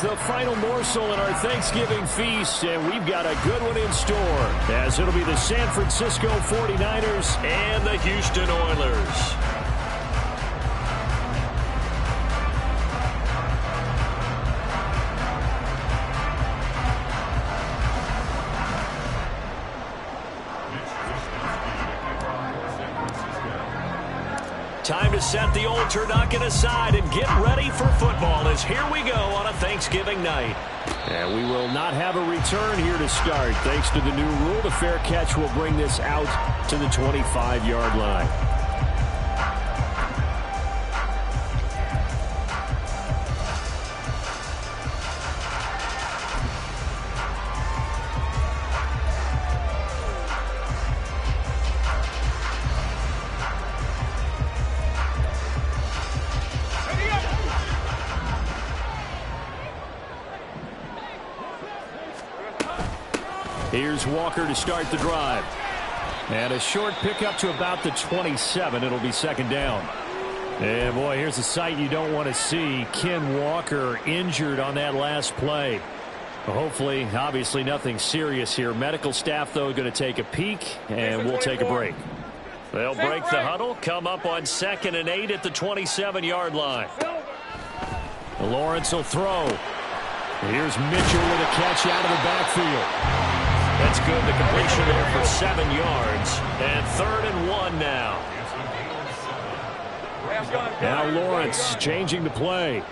The final morsel in our Thanksgiving feast, and we've got a good one in store, as it'll be the San Francisco 49ers and the Houston Oilers. Time to set the old turducken aside and get ready for football, as here we go on a Thanksgiving night. And we will not have a return here to start. Thanks to the new rule, the fair catch will bring this out to the 25-yard line. Here's Walker to start the drive. And a short pickup to about the 27. It'll be second down. And boy, here's a sight you don't want to see. Ken Walker injured on that last play. Hopefully, obviously nothing serious here. Medical staff, though, going to take a peek, and we'll take a break. They'll break the huddle, come up on 2nd and 8 at the 27-yard line. Lawrence will throw. Here's Mitchell with a catch out of the backfield. That's good. The completion there for 7 yards. And 3rd and 1 now. Now Lawrence changing the play.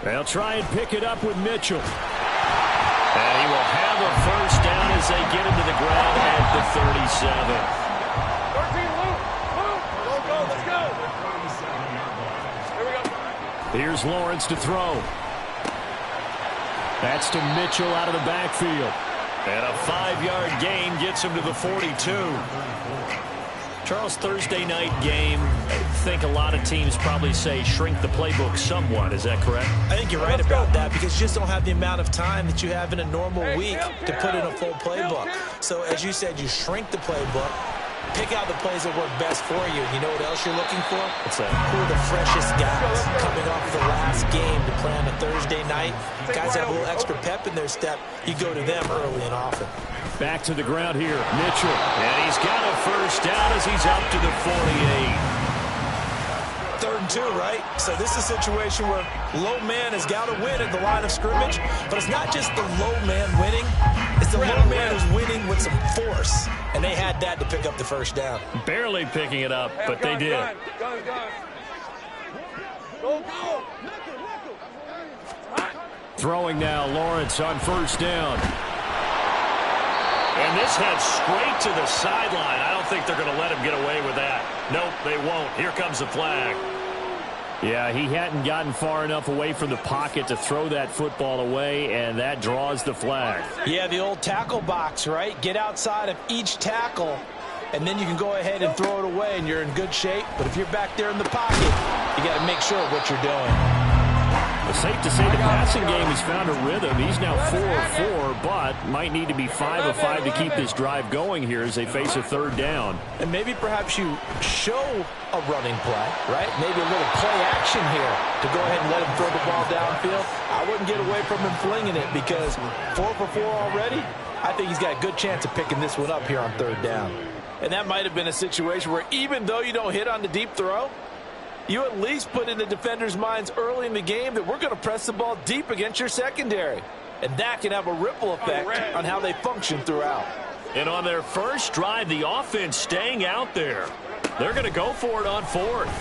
They'll try and pick it up with Mitchell. And he will have a first down as they get into the ground at the 37. Here's Lawrence to throw. That's to Mitchell out of the backfield. And a 5-yard gain gets him to the 42. Charles, Thursday night game, I think a lot of teams probably say shrink the playbook somewhat. Is that correct? I think you're right about that, because you just don't have the amount of time that you have in a normal week to put in a full playbook. So as you said, you shrink the playbook. Pick out the plays that work best for you. You know what else you're looking for? What's that? Who are the freshest guys coming off the last game to play on a Thursday night? Guys that have a little extra pep in their step. You go to them early and often. Back to the ground here. Mitchell. And he's got a first down as he's up to the 48. 3rd and 2, right? So this is a situation where low man has got to win at the line of scrimmage, but it's not just the low man winning. It's the low man who's winning with some force, and they had that to pick up the first down. Barely picking it up, but they did. Throwing now, Lawrence on first down. And this heads straight to the sideline. I don't think they're going to let him get away with that. Nope, they won't. Here comes the flag. Yeah, he hadn't gotten far enough away from the pocket to throw that football away, and that draws the flag. Yeah, the old tackle box, right? Get outside of each tackle, and then you can go ahead and throw it away, and you're in good shape. But if you're back there in the pocket, you got to make sure of what you're doing. It's safe to say the passing game has found a rhythm. He's now 4 of 4, but might need to be 5 of 5 to keep this drive going here as they face a 3rd down. And maybe perhaps you show a running play, right? Maybe a little play action here to go ahead and let him throw the ball downfield. I wouldn't get away from him flinging it, because 4 for 4 already, I think he's got a good chance of picking this one up here on 3rd down. And that might have been a situation where even though you don't hit on the deep throw, you at least put in the defenders' minds early in the game that we're going to press the ball deep against your secondary. And that can have a ripple effect on how they function throughout. And on their first drive, the offense staying out there. They're going to go for it on 4th.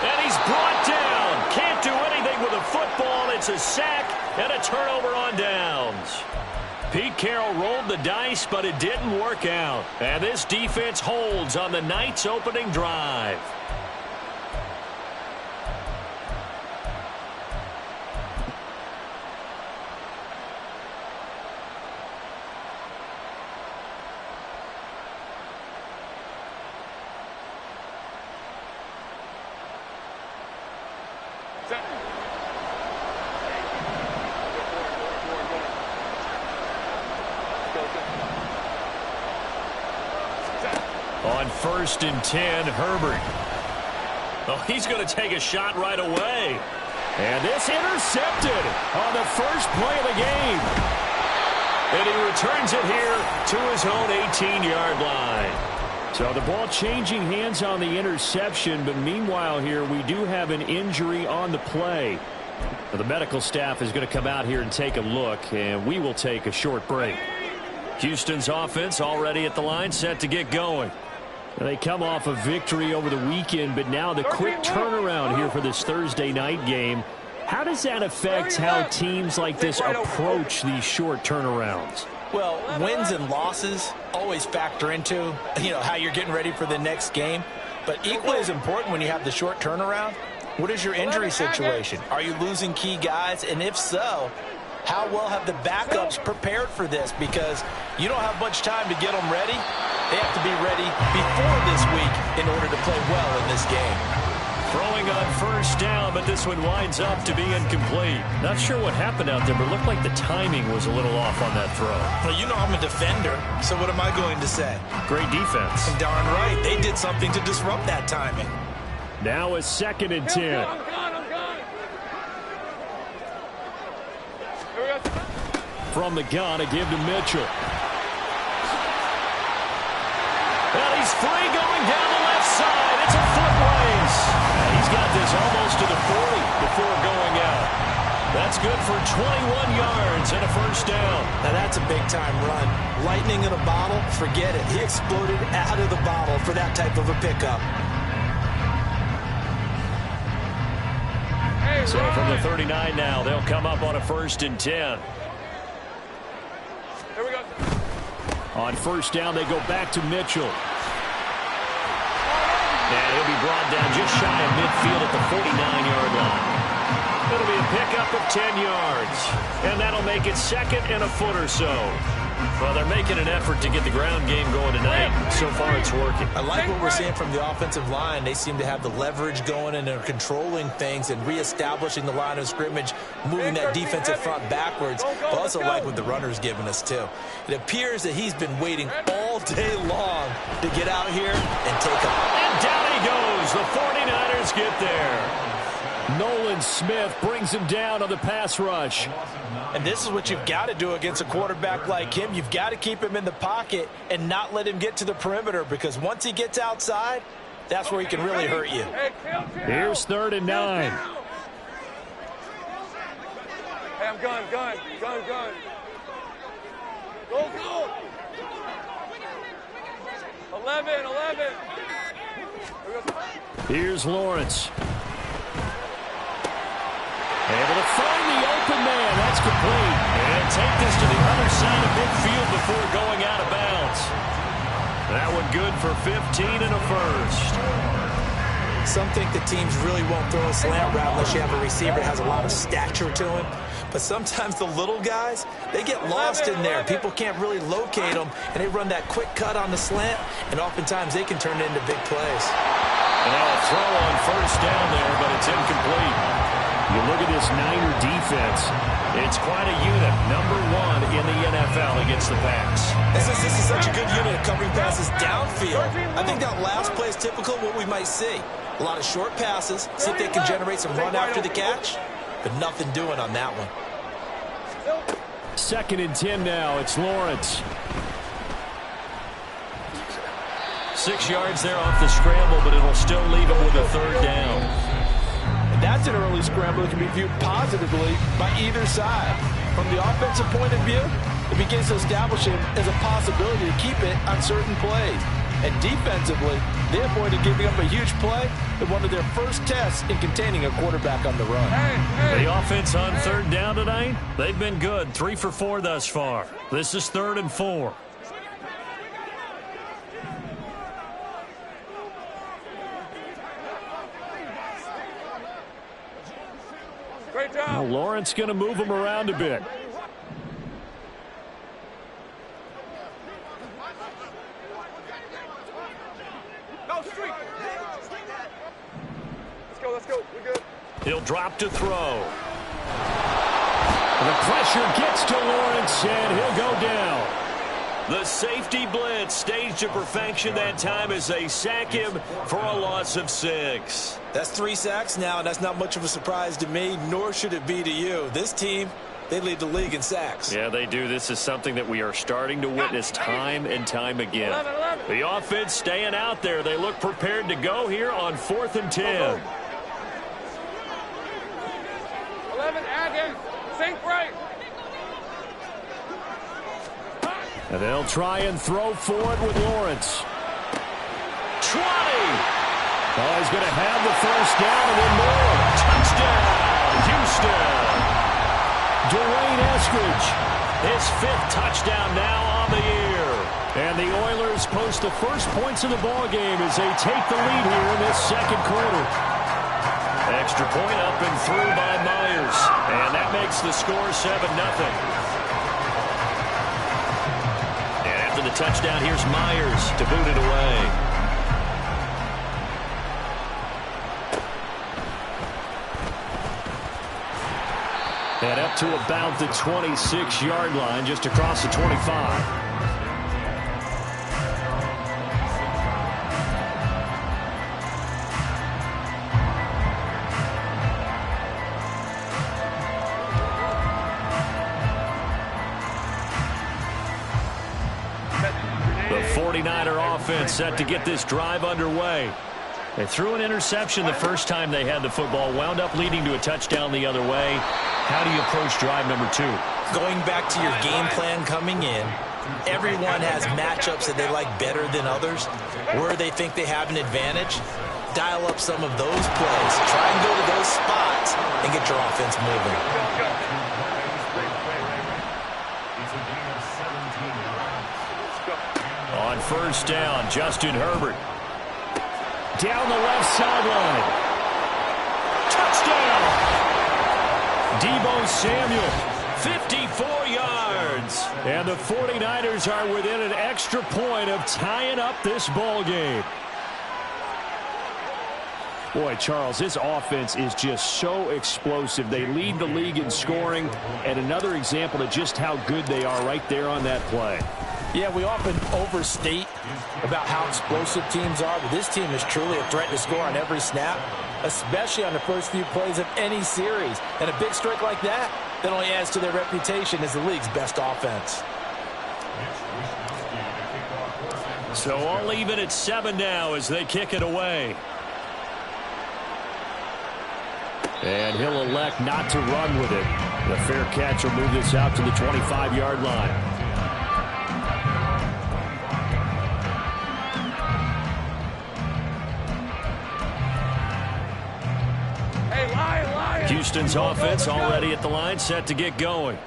And he's brought down. Can't do anything with a football. It's a sack and a turnover on downs. Pete Carroll rolled the dice, but it didn't work out. And this defense holds on the night's opening drive. On On 1st and 10, Herbert. Oh, he's going to take a shot right away. And this intercepted on the first play of the game. And he returns it here to his own 18-yard line. So the ball changing hands on the interception, but meanwhile here we do have an injury on the play. The medical staff is going to come out here and take a look, and we will take a short break. Houston's offense already at the line, set to get going. They come off a victory over the weekend, but now the quick turnaround here for this Thursday night game. How does that affect how teams like this approach these short turnarounds? Well, wins and losses always factor into, how you're getting ready for the next game. But equally as important when you have the short turnaround, what is your injury situation? Are you losing key guys? And if so, how well have the backups prepared for this? Because you don't have much time to get them ready. They have to be ready before this week in order to play well in this game. Throwing on 1st down, but this one winds up to be incomplete. Not sure what happened out there, but it looked like the timing was a little off on that throw. Well, I'm a defender, so what am I going to say? Great defense. And darn right, they did something to disrupt that timing. Now it's 2nd and 10. From the gun, a give to Mitchell. Well, he's free going down the left side. It's a foot race. He's got this almost to the 40 before going out. That's good for 21 yards and a 1st down. Now that's a big-time run. Lightning in a bottle, forget it. He exploded out of the bottle for that type of a pickup. So from the 39 now, they'll come up on a 1st and 10. Here we go. On 1st down, they go back to Mitchell. And he'll be brought down just shy of midfield at the 49-yard line. It'll be a pickup of 10 yards. And that'll make it 2nd and a foot or so. Well, they're making an effort to get the ground game going tonight. So far, it's working. I like what we're seeing from the offensive line. They seem to have the leverage going, and they're controlling things and reestablishing the line of scrimmage, moving that defensive front backwards. But also like what the runner's giving us, too. It appears that he's been waiting all day long to get out here and take a... And down he goes. The 49ers get there. Nolan Smith brings him down on the pass rush. And this is what you've got to do against a quarterback like him. You've got to keep him in the pocket and not let him get to the perimeter, because once he gets outside, that's where he can really hurt you. Here's 3rd and 9. Hey, I'm gun. Go. 11. Here's Lawrence. Able to find the open man. That's complete. And take this to the other side of midfield before going out of bounds. That one good for 15 and a 1st. Some think the teams really won't throw a slant route unless you have a receiver that has a lot of stature to him. But sometimes the little guys, they get lost in there. People can't really locate them, and they run that quick cut on the slant, and oftentimes they can turn it into big plays. And now a throw on 1st down there, but it's incomplete. You look at this Niner defense. It's quite a unit. Number 1 in the NFL against the pass. This is such a good unit of covering passes downfield. I think that last play is typical of what we might see. A lot of short passes, see if they can generate some run after the catch, but nothing doing on that one. 2nd and 10 now. It's Lawrence. 6 yards there off the scramble, but it'll still leave him with a 3rd down. That's an early scramble that can be viewed positively by either side. From the offensive point of view, it begins to establish him as a possibility to keep it on certain plays. And defensively, they avoided giving up a huge play in one of their first tests in containing a quarterback on the run. The offense on 3rd down tonight, they've been good. 3 for 4 thus far. This is 3rd and 4. Great job. Well, Lawrence going to move him around a bit. Let's go. We're good. He'll drop to throw. The pressure gets to Lawrence, and he'll go down. The safety blitz staged to perfection that time as they sack him for a loss of 6. That's 3 sacks now, and that's not much of a surprise to me, nor should it be to you. This team, they lead the league in sacks. Yeah, they do. This is something that we are starting to witness time and time again. 11. The offense staying out there. They look prepared to go here on 4th and 10. 11, Aggie. Sink right. And they'll try and throw for it with Lawrence. 20! Oh, he's going to have the first down and then more. Touchdown, Houston! Dwayne Eskridge. His 5th touchdown now on the year. And the Oilers post the first points of the ball game as they take the lead here in this second quarter. Extra point up and through by Myers. And that makes the score 7-0. The touchdown, here's Myers to boot it away. And up to about the 26-yard line, just across the 25. The 49er offense set to get this drive underway. They threw an interception the first time they had the football, wound up leading to a touchdown the other way. How do you approach drive number 2? Going back to your game plan coming in, everyone has matchups that they like better than others. Where they think they have an advantage, dial up some of those plays. Try and go to those spots and get your offense moving. On first down, Justin Herbert. Down the left sideline. Touchdown! Deebo Samuel, 54 yards. And the 49ers are within an extra point of tying up this ball game. Boy, Charles, this offense is just so explosive. They lead the league in scoring, and another example of just how good they are right there on that play. Yeah, we often overstate about how explosive teams are, but this team is truly a threat to score on every snap, especially on the first few plays of any series. And a big streak like that only adds to their reputation as the league's best offense. So all even at 7 now as they kick it away. And he'll elect not to run with it. The fair catch will move this out to the 25-yard line. Houston's offense already at the line, set to get going.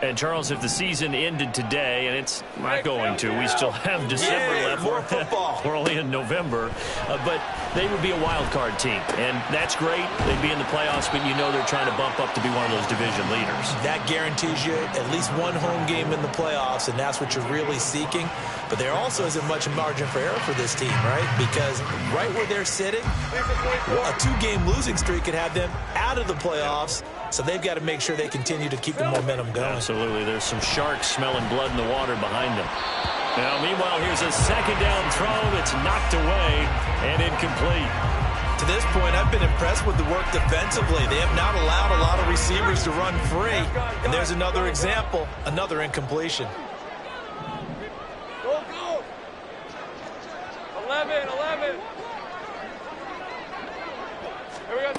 And, Charles, if the season ended today, and it's not going to, we still have December left. More football. We're only in November. But they would be a wild card team. And that's great. They'd be in the playoffs, but you know they're trying to bump up to be one of those division leaders. That guarantees you at least one home game in the playoffs, and that's what you're really seeking. But there also isn't much margin for error for this team, right? Because right where they're sitting, a 2-game losing streak could have them out of the playoffs. So they've got to make sure they continue to keep the momentum going. Absolutely. There's some sharks smelling blood in the water behind them. Now, meanwhile, here's a second down throw that's knocked away and incomplete. To this point, I've been impressed with the work defensively. They have not allowed a lot of receivers to run free. And there's another example, another incompletion. Go. 11. Here we go.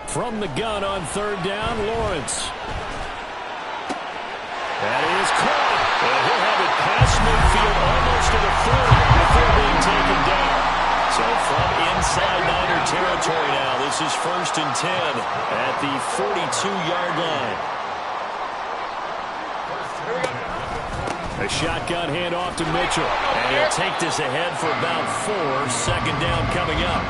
From the gun on third down, Lawrence. That is caught. And he'll have it past midfield almost to the 40 before being taken down. So from inside Niner territory now, this is 1st and 10 at the 42-yard line. A shotgun handoff to Mitchell. And he'll take this ahead for about 4. Second down coming up.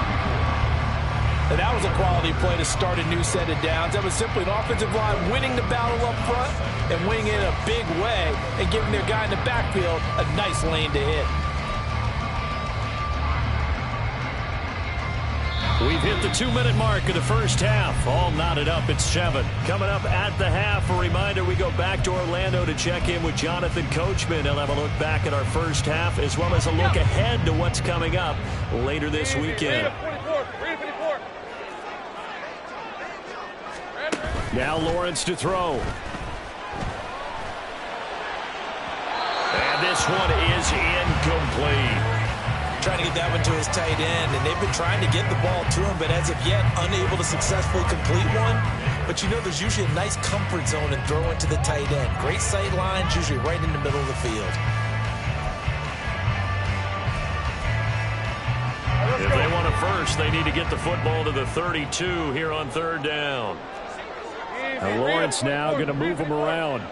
And that was a quality play to start a new set of downs. That was simply an offensive line winning the battle up front and winning it in a big way and giving their guy in the backfield a nice lane to hit. We We've hit the 2-minute mark of the first half. All knotted up at 7. Coming up at the half, a reminder, we go back to Orlando to check in with Jonathan Coachman. He'll have a look back at our first half as well as a look ahead to what's coming up later this weekend. Now Lawrence to throw. And this one is incomplete. Trying to get that one to his tight end, and they've been trying to get the ball to him, but as of yet, unable to successfully complete one. But you know there's usually a nice comfort zone in throwing to the tight end. Great sight lines, usually right in the middle of the field. If they want a first, they need to get the football to the 32 here on 3rd down. And Lawrence now going to move him around.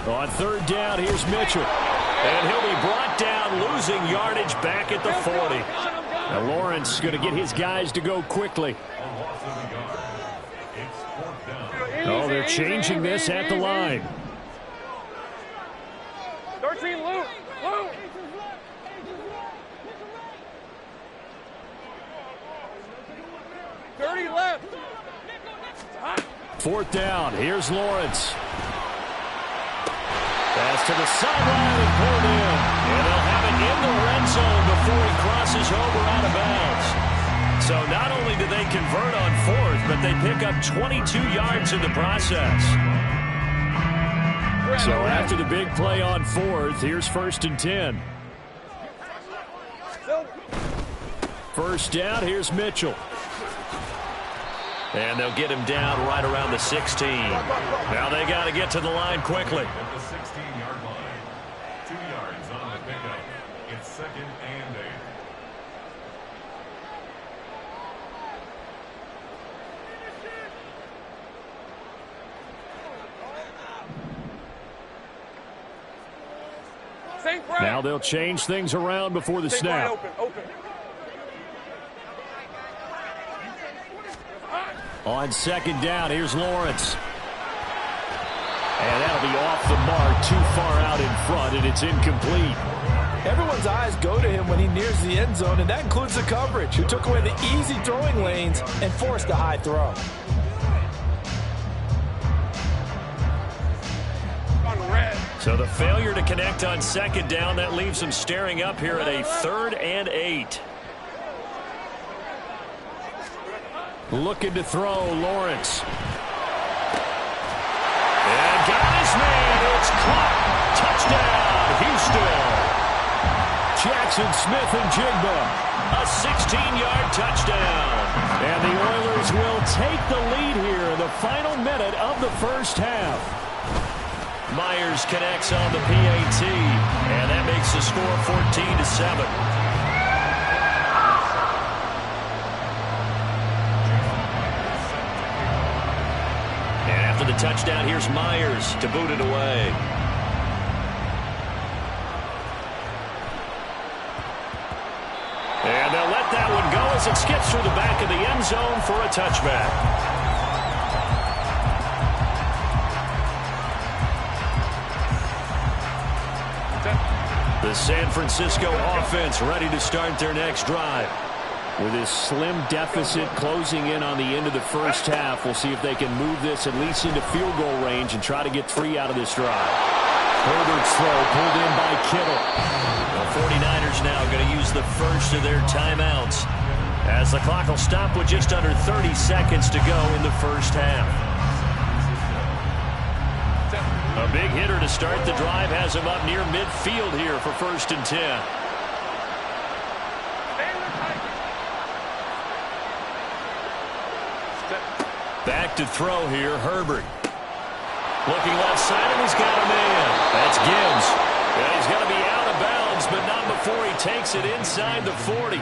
On 3rd down, here's Mitchell. And he'll be brought down, losing yardage back at the 40. Now Lawrence going to get his guys to go quickly. Oh, they're changing this at the line. 13, Luke. 30 left. 4th down, here's Lawrence. Pass to the sideline and pulled in. And they'll have it in the red zone before he crosses over out of bounds. So not only do they convert on 4th, but they pick up 22 yards in the process. So after the big play on 4th, here's 1st and 10. 1st down, here's Mitchell. And they'll get him down right around the 16. Now they got to get to the line quickly. At the 16-yard line. 2 yards on the pickup. It's 2nd and 8. Now they'll change things around before the snap. Open. On 2nd down, here's Lawrence. And that'll be off the mark, too far out in front, and it's incomplete. Everyone's eyes go to him when he nears the end zone, and that includes the coverage, who took away the easy throwing lanes and forced a high throw. So the failure to connect on 2nd down, that leaves them staring up here at a 3rd and 8. Looking to throw, Lawrence. And got his man. It's caught. Touchdown, Houston. Jackson Smith and Jigba. A 16-yard touchdown. And the Oilers will take the lead here in the final minute of the first half. Myers connects on the PAT, and that makes the score 14-7. The touchdown, here's Myers to boot it away. And they'll let that one go as it skips through the back of the end zone for a touchback. The San Francisco offense ready to start their next drive. With this slim deficit closing in on the end of the first half, we'll see if they can move this at least into field goal range and try to get 3 out of this drive. Herbert's throw pulled in by Kittle. The 49ers now going to use the first of their timeouts as the clock will stop with just under 30 seconds to go in the first half. A big hitter to start the drive has him up near midfield here for 1st and 10. Back to throw here, Herbert. Looking left side, and he's got a man. That's Gibbs. And he's going to be out of bounds, but not before he takes it inside the 40.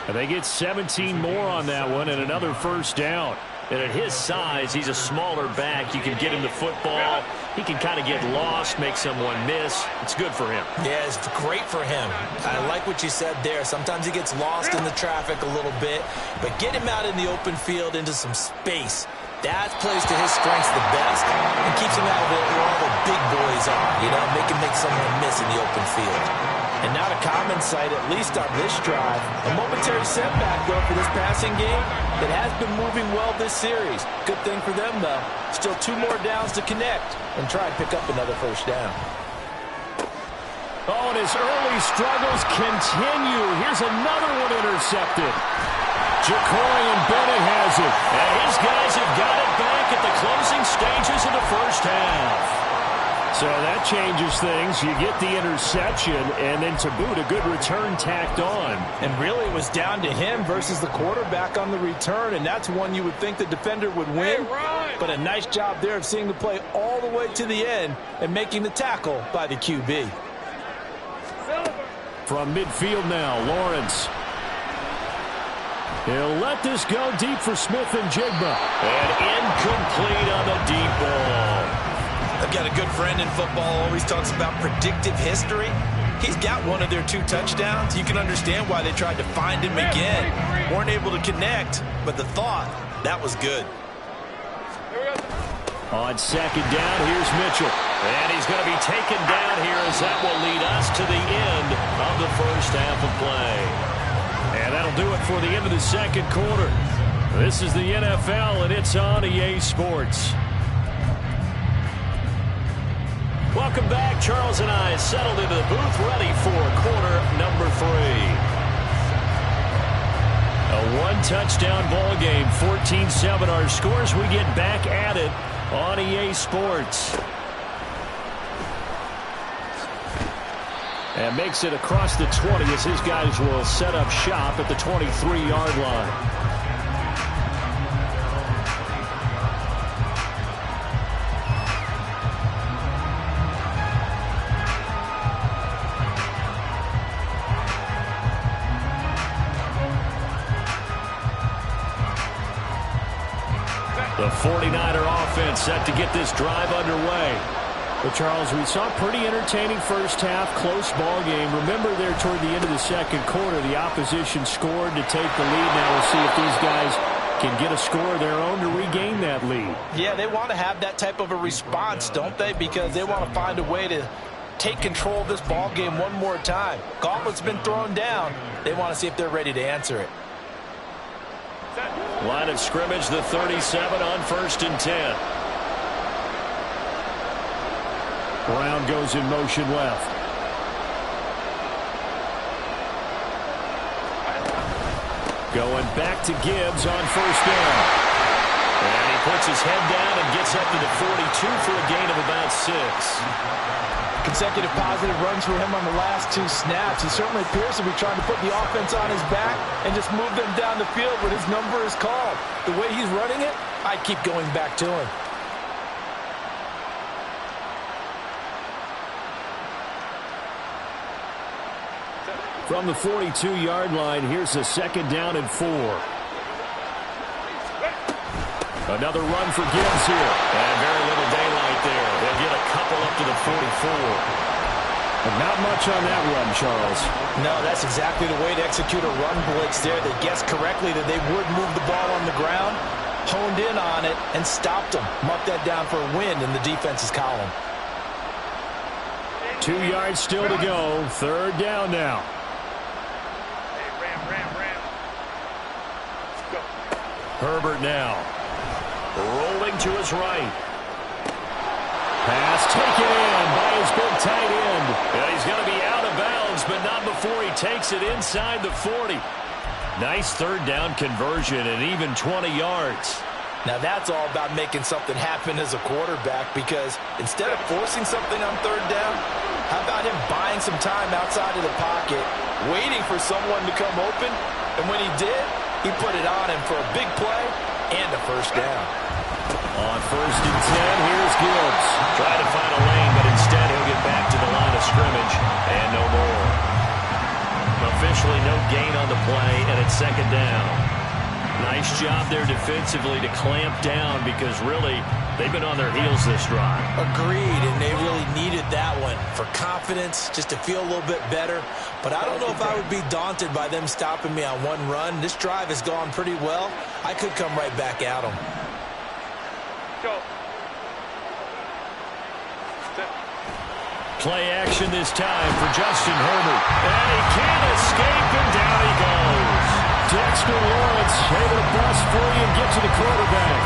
And they get 17 more on that one and another 1st down. And at his size, he's a smaller back. You can get him the football. He can kind of get lost, make someone miss. It's good for him. Yeah, it's great for him. I like what you said there. Sometimes he gets lost in the traffic a little bit, but get him out in the open field into some space. That plays to his strengths the best and keeps him out of it where all the big boys are, make someone miss in the open field. And not a common sight, at least on this drive. A momentary setback, though, for this passing game that has been moving well this series. Good thing for them, though. Still 2 more downs to connect and try and pick up another first down. Oh, and his early struggles continue. Here's another one intercepted. Jacory and Bennett has it. And his guys have got it back at the closing stages of the first half. So that changes things. You get the interception, and then to boot, a good return tacked on. And really, it was down to him versus the quarterback on the return, and that's one you would think the defender would win. But a nice job there of seeing the play all the way to the end and making the tackle by the QB. From midfield now, Lawrence. He'll let this go deep for Smith and Jigba. And incomplete on the deep ball. I've got a good friend in football, always talks about predictive history. He's got one of their 2 touchdowns. You can understand why they tried to find him again. Weren't able to connect, but the thought, that was good. On second down, here's Mitchell. And he's going to be taken down here as that will lead us to the end of the first half of play. And that'll do it for the end of the second quarter. This is the NFL, and it's on EA Sports. Welcome back. Charles and I settled into the booth, ready for quarter number 3. A 1-touchdown ball game, 14-7 our scores. We get back at it on EA Sports. And makes it across the 20 as his guys will set up shop at the 23-yard line. The 49er offense set to get this drive underway. But, Charles, we saw a pretty entertaining first half, close ball game. Remember there toward the end of the second quarter, the opposition scored to take the lead. Now we'll see if these guys can get a score of their own to regain that lead. Yeah, they want to have that type of a response, don't they? Because they want to find a way to take control of this ball game one more time. Gauntlet's been thrown down. They want to see if they're ready to answer it. Line of scrimmage, the 37 on 1st and 10. Brown goes in motion left. Going back to Gibbs on 1st down. And he puts his head down and gets up to the 42 for a gain of about 6. Consecutive positive runs for him on the last 2 snaps. He certainly appears to be trying to put the offense on his back and just move them down the field when his number is called. The way he's running it, I'd keep going back to him. From the 42-yard line, here's a 2nd down and 4. Another run for Gibbs here. And very little daylight there. They'll get a couple up to the 44. But not much on that run, Charles. No, that's exactly the way to execute a run blitz there. They guessed correctly that they would move the ball on the ground, honed in on it, and stopped them. Marked that down for a win in the defense's column. 2 yards still to go. 3rd down now. Herbert now. Rolling to his right. Pass taken in by his big tight end. Yeah, he's going to be out of bounds, but not before he takes it inside the 40. Nice 3rd down conversion and even 20 yards. Now that's all about making something happen as a quarterback, because instead of forcing something on 3rd down, how about him buying some time outside of the pocket, waiting for someone to come open, and when he did, he put it on him for a big play and a 1st down. On 1st and 10, here's Gibbs. Trying to find a lane, but instead he'll get back to the line of scrimmage and no more. Officially no gain on the play, and it's 2nd down. Nice job there defensively to clamp down, because really they've been on their heels this drive. Agreed, and they really needed that one for confidence, just to feel a little bit better. But I don't know if I would be daunted by them stopping me on one run. This drive has gone pretty well. I could come right back at them. Play action this time for Justin Herbert. And he can't escape, and down he goes. Dexter Lawrence able to bust free and get to the quarterback.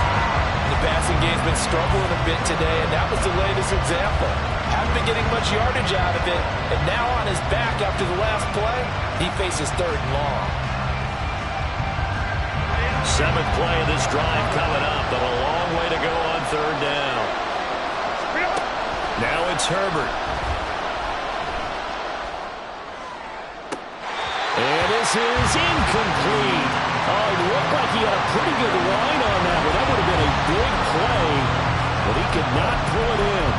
The passing game's been struggling a bit today, and that was the latest example. Haven't been getting much yardage out of it, and now on his back after the last play, he faces 3rd and long. 7th play of this drive coming up, but a long way to go on 3rd down. Now it's Herbert. And this is incomplete. Oh, it looked like he had a pretty good line on that one. That would have been a big play, but he could not pull it in.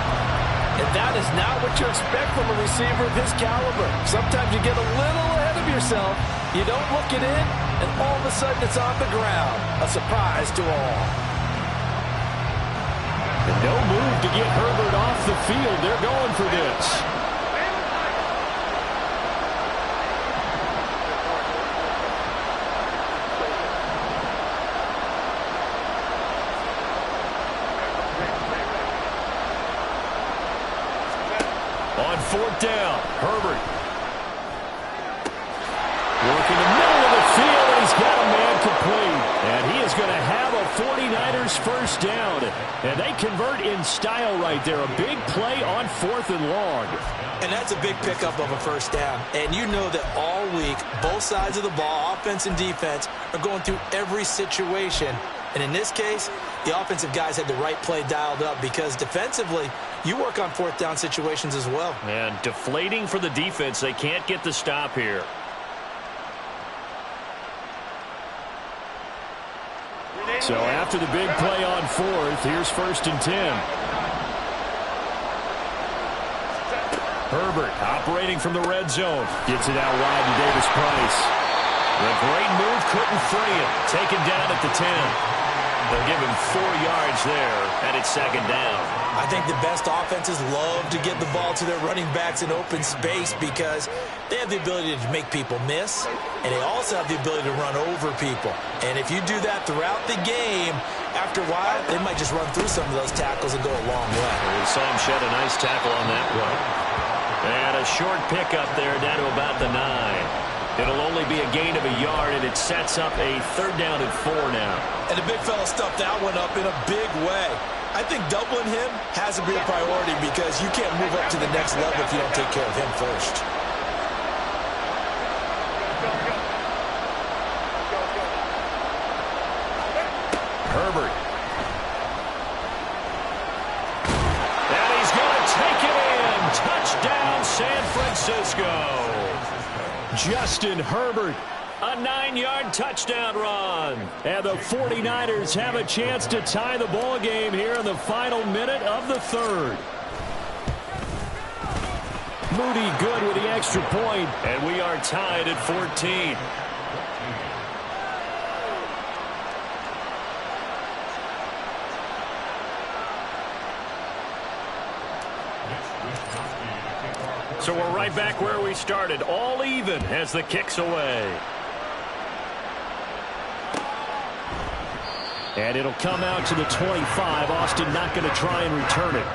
And that is not what you expect from a receiver of his caliber. Sometimes you get a little ahead of yourself. You don't look it in, and all of a sudden it's on the ground. A surprise to all. And no move to get Herbert off the field. They're going for this. On 4th down, Herbert. Working the middle of the field, and he's got a man complete. And he is going to have a 49ers first down. And they convert in style right there. A big play on 4th and long. And that's a big pickup of a first down. And you know that all week, both sides of the ball, offense and defense, are going through every situation. And in this case, the offensive guys had the right play dialed up because defensively, you work on 4th down situations as well. And deflating for the defense. They can't get the stop here. So after the big play on 4th, here's 1st and 10. Herbert operating from the red zone. Gets it out wide to Davis Price. The great move couldn't free him. Taken down at the 10. They'll give him 4 yards there, and it's 2nd down. I think the best offenses love to get the ball to their running backs in open space because they have the ability to make people miss, and they also have the ability to run over people. And if you do that throughout the game, after a while, they might just run through some of those tackles and go a long way. We saw him shed a nice tackle on that one. And a short pickup there down to about the 9. It'll only be a gain of a yard, and it sets up a 3rd down and 4 now. And the big fella stuffed that one up in a big way. I think doubling him has to be a priority because you can't move up to the next level if you don't take care of him first. Herbert. And he's going to take it in. Touchdown, San Francisco. Justin Herbert. A 9-yard touchdown run. And the 49ers have a chance to tie the ball game here in the final minute of the 3rd. Moody good with the extra point. And we are tied at 14. So we're right back where we started. All even as the kick's away. And it'll come out to the 25. Austin not going to try and return it.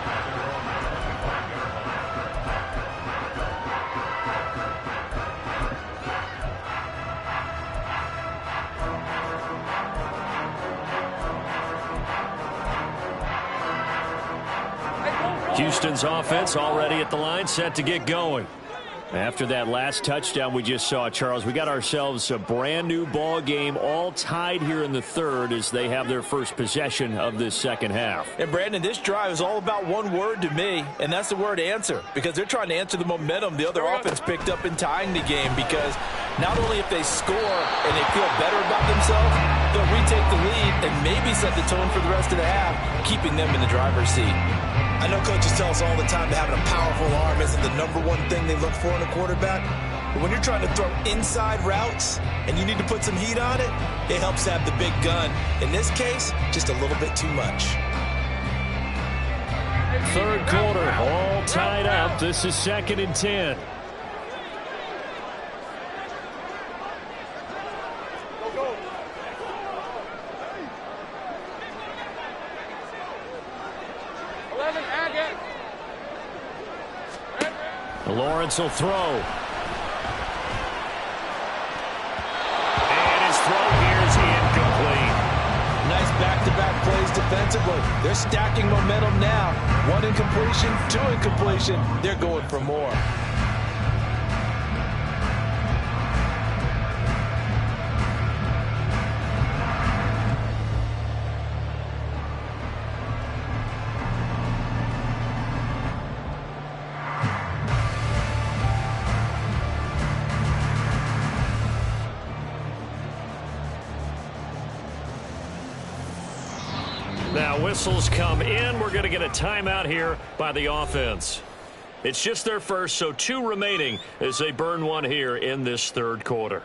Houston's offense already at the line, set to get going. After that last touchdown we just saw, Charles, we got ourselves a brand new ball game, all tied here in the 3rd as they have their first possession of this 2nd half. And Brandon, this drive is all about one word to me, and that's the word answer, because they're trying to answer the momentum the other offense picked up in tying the game, because not only if they score and they feel better about themselves, they'll retake the lead and maybe set the tone for the rest of the half, keeping them in the driver's seat. I know coaches tell us all the time that having a powerful arm isn't the #1 thing they look for in a quarterback. But when you're trying to throw inside routes and you need to put some heat on it, it helps to have the big gun. In this case, just a little bit too much. 3rd quarter, all tied up. This is 2nd and 10. Lawrence will throw. And his throw here is incomplete. Nice back-to-back plays defensively. They're stacking momentum now. 1 incompletion, 2 incompletion. They're going for more. Now whistles come in. We're going to get a timeout here by the offense. It's just their first, so 2 remaining as they burn 1 here in this third quarter.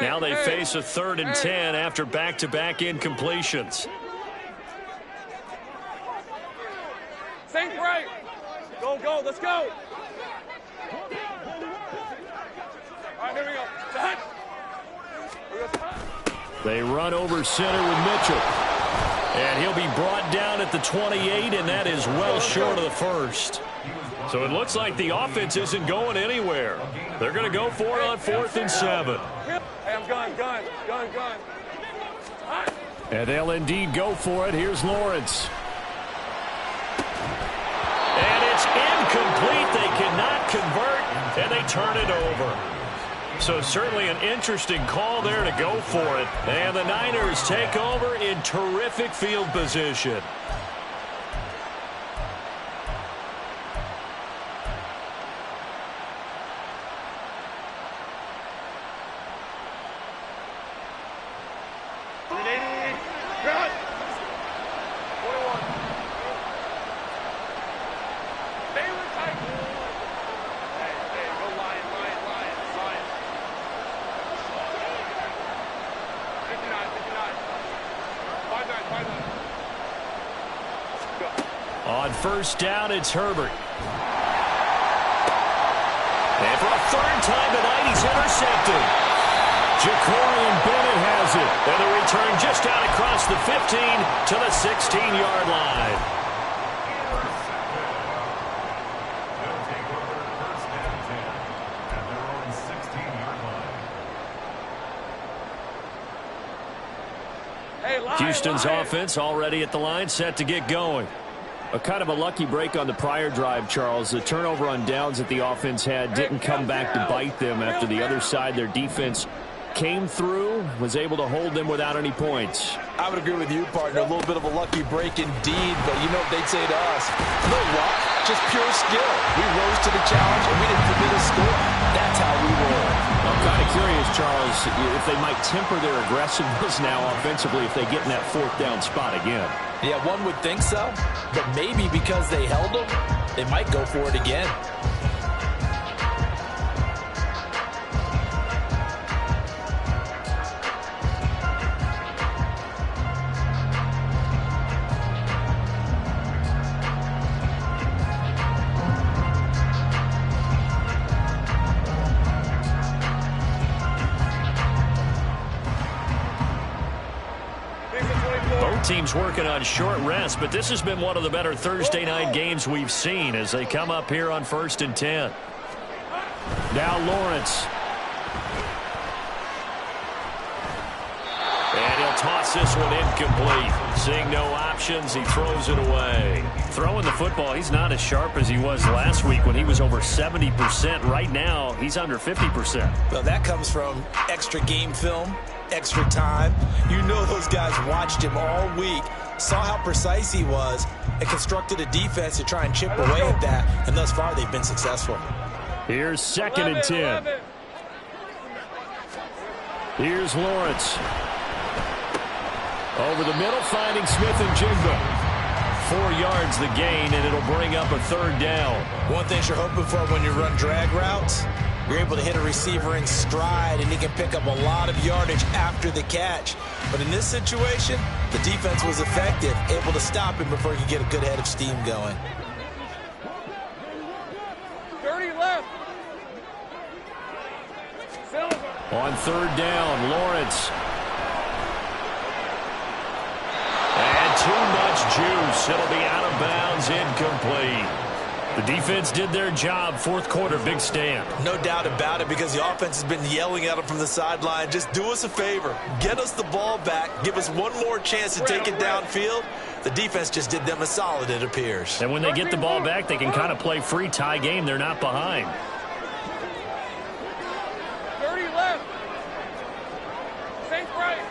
Now they face a 3rd and 10 after back-to-back incompletions. Sink right. Go, go, let's go. All right, here we go. Touch. They run over center with Mitchell. And he'll be brought down at the 28, and that is well short of the first. So it looks like the offense isn't going anywhere. They're going to go for it on 4th and 7. Hey, I'm gun. And they'll indeed go for it. Here's Lawrence. And it's incomplete. They cannot convert, and they turn it over. So certainly an interesting call there to go for it. And the Niners take over in terrific field position. On 1st down, it's Herbert. And for a 3rd time tonight, he's intercepted. Jacorian Bennett has it. And the return just out across the 15 to the 16-yard line. They'll take over 1st and 10 at their own 16-yard line. Hey, line, Houston's line. offense already at the line, set to get going. A kind of a lucky break on the prior drive, Charles. The turnover on downs that the offense had didn't come back to bite them after the other side. Their defense came through, was able to hold them without any points. I would agree with you, partner. A little bit of a lucky break indeed, but you know what they'd say to us? No luck, just pure skill. We rose to the challenge, and we didn't commit a score. That's how we roll. I'm kind of curious, Charles, if they might temper their aggressiveness now offensively if they get in that 4th down spot again. Yeah, one would think so, but maybe because they held them, they might go for it again. Teams working on short rest, but this has been one of the better Thursday night games we've seen as they come up here on 1st and 10. Now Lawrence. And he'll toss this one incomplete. Seeing no options, he throws it away. Throwing the football, he's not as sharp as he was last week when he was over 70%. Right now, he's under 50%. Well, that comes from extra game film, extra time. You know those guys watched him all week, saw how precise he was, and constructed a defense to try and chip away at that, and thus far they've been successful. Here's 2nd and 10. Here's Lawrence. Over the middle, finding Smith and Jigba. 4 yards the gain, and it'll bring up a 3rd down. One thing you're hoping for when you run drag routes, you're able to hit a receiver in stride, and he can pick up a lot of yardage after the catch. But in this situation, the defense was effective, able to stop him before he could get a good head of steam going. 30 left. On third down, Lawrence. And too much juice. It'll be out of bounds, incomplete. The defense did their job. Fourth quarter, big stand. No doubt about it, because the offense has been yelling at them from the sideline. Just do us a favor. Get us the ball back. Give us one more chance to take it downfield. The defense just did them a solid, it appears. And when they get the ball back, they can kind of play free tie game. They're not behind. 30 left. Saints right.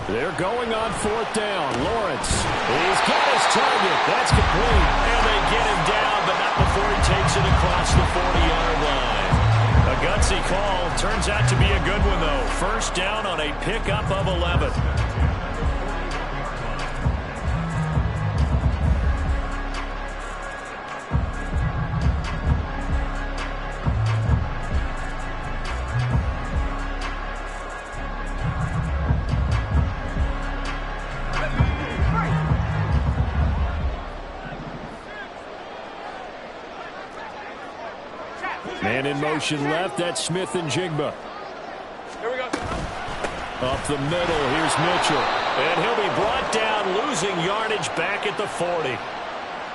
They're going on fourth down. Lawrence, he's got his target. That's complete. And they get him down, but not before he takes it across the 40-yard line. A gutsy call. Turns out to be a good one, though. First down on a pickup of 11. Man in motion left. That's Smith and Jigba. Here we go. Up the middle. Here's Mitchell. And he'll be brought down, losing yardage back at the 40.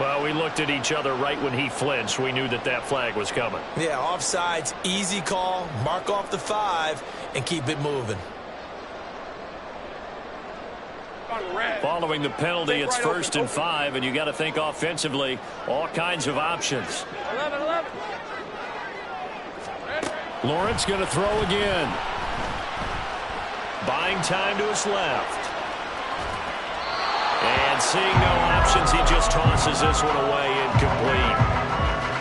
Well, we looked at each other right when he flinched. We knew that that flag was coming. Yeah, offsides, easy call. Mark off the 5 and keep it moving. Following the penalty, it's first and 5, and you got to think offensively, all kinds of options. 11. Lawrence going to throw again. Buying time to his left. And seeing no options, he just tosses this one away, incomplete.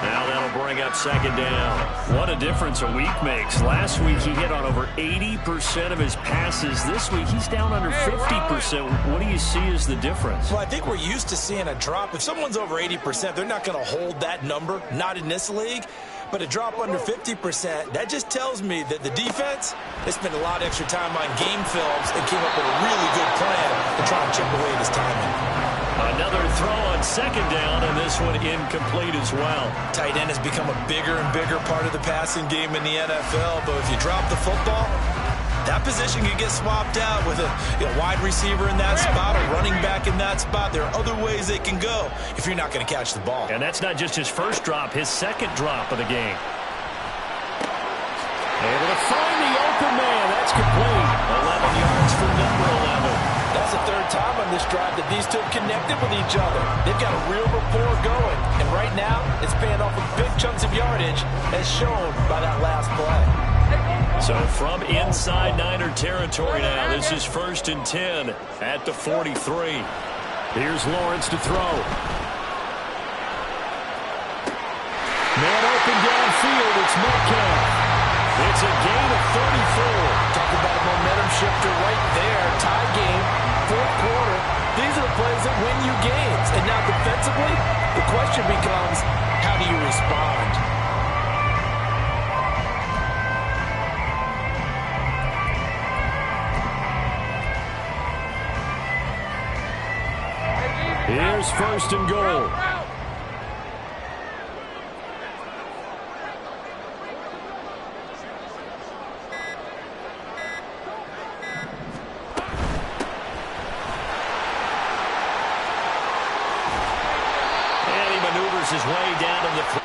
Now that'll bring up second down. What a difference a week makes. Last week he hit on over 80% of his passes. This week he's down under 50%. What do you see as the difference? Well, I think we're used to seeing a drop. If someone's over 80%, they're not going to hold that number, not in this league. But a drop under 50%, that just tells me that the defense, they spent a lot of extra time on game films and came up with a really good plan to try and chip away at his timing. Another throw on second down, and this one incomplete as well. Tight end has become a bigger and bigger part of the passing game in the NFL, but if you drop the football, that position can get swapped out with a wide receiver in that spot, a running back in that spot. There are other ways they can go if you're not going to catch the ball. And that's not just his first drop, his second drop of the game. Able to find the open man. That's complete. 11 yards for number 11. That's the third time on this drive that these two have connected with each other. They've got a real rapport going. And right now, it's paying off with big chunks of yardage, as shown by that last play. So from inside Niner territory now, this is first and 10 at the 43. Here's Lawrence to throw. Man open downfield, it's Metcalf. It's a gain of 34. Talk about a momentum shifter right there. Tie game, fourth quarter. These are the plays that win you games. And now defensively, the question becomes, how do you respond? Here's first and goal. And he maneuvers his way down to the